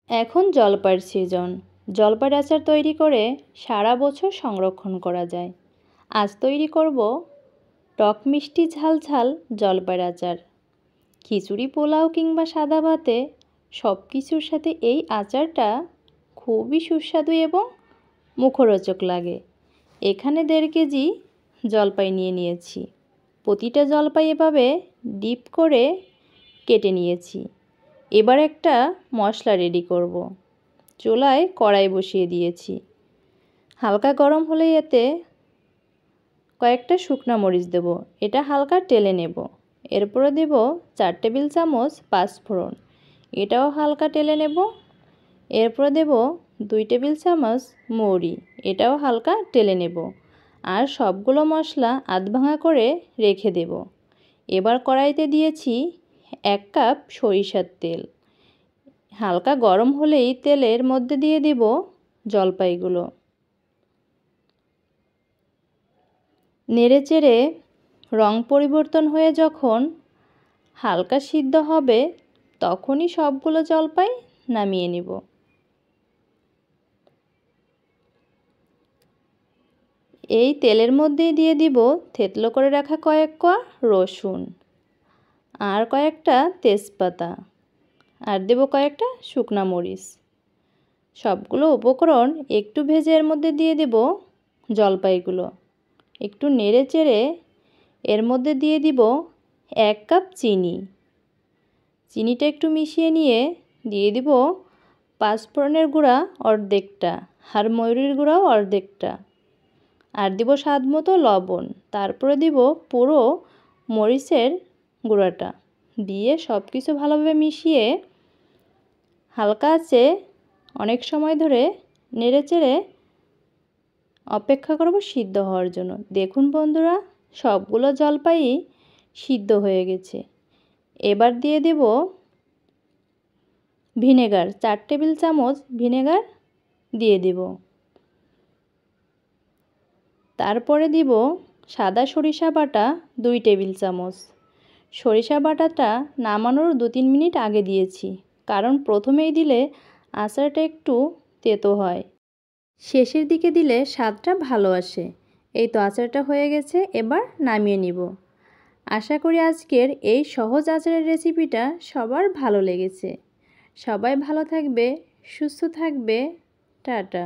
এখন জলপাইয়ের সিজন। জলপাইয়ের আচার তৈরি করে সারা বছর সংরক্ষণ করা যায়। আজ তৈরি করব টক মিষ্টি ঝাল ঝাল জলপাইয়ের আচার। খিচুড়ি, পোলাও কিংবা সাদা ভাতে সব কিছুর সাথে এই আচারটা খুবই সুস্বাদু এবং মুখরোচক লাগে। এখানে 1.5 কেজি জলপাই নিয়েছি। প্রতিটা জলপাই এভাবে ডিপ করে কেটে নিয়েছি। এবার একটা মশলা রেডি করব। চুলায় কড়াই বসিয়ে দিয়েছি। হালকা গরম হলে এতে কয়েকটা শুকনো মরিচ দেব। এটা হালকা টেলে নেব। এরপরে দেব 4 টেবিল চামচ পাঁচফোড়ন। এটাও হালকা টেলে নেব। এরপরে দেব 2 টেবিল চামচ মৌরি। এটাও হালকা টেলে নেব। আর সবগুলো মশলা আধভাঙা করে রেখে দেব। এবার কড়াইতে দিয়েছি 1 কাপ সরিষার তেল। হালকা গরম হলেই তেলের মধ্যে দিয়ে দেব জলপাইগুলো। নেড়েচেড়ে রং পরিবর্তন হয়ে যখন হালকা সিদ্ধ হবে তখনই সবগুলো জলপাই নামিয়ে নেব। এই তেলের মধ্যেই দিয়ে দিব থেতলো করে রাখা কয়েক কোয়া রসুন আর কয়েকটা তেজপাতা আর দেব কয়েকটা শুকনা মরিচ। সবগুলো উপকরণ একটু ভেজে এর মধ্যে দিয়ে দেব জলপাইগুলো। একটু নেড়ে চেড়ে এর মধ্যে দিয়ে দিব 1 কাপ চিনি। চিনিটা একটু মিশিয়ে নিয়ে দিয়ে দিব পাঁচফোড়নের গুঁড়া অর্ধেকটা আর মৌরির গুঁড়াও অর্ধেকটা আর দিব স্বাদ মতো লবণ। তারপরে দিব পুরো মরিচের গুঁড়াটা দিয়ে সব কিছু ভালোভাবে মিশিয়ে হালকা আঁচে অনেক সময় ধরে নেড়েচেড়ে অপেক্ষা করব সিদ্ধ হওয়ার জন্য। দেখুন বন্ধুরা, সবগুলো জলপাই সিদ্ধ হয়ে গেছে। এবার দিয়ে দেব ভিনেগার। 4 টেবিল চামচ ভিনেগার দিয়ে দেব। তারপরে দিব সাদা সরিষা বাটা 2 টেবিল চামচ। সরিষা বাটাটা নামানোর 2-3 মিনিট আগে দিয়েছি, কারণ প্রথমেই দিলে আচারটা একটু তেতো হয়, শেষের দিকে দিলে স্বাদটা ভালো আসে। এই তো আচারটা হয়ে গেছে, এবার নামিয়ে নিব। আশা করি আজকের এই সহজ আচারের রেসিপিটা সবার ভালো লেগেছে। সবাই ভালো থাকবে, সুস্থ থাকবে। টাটা।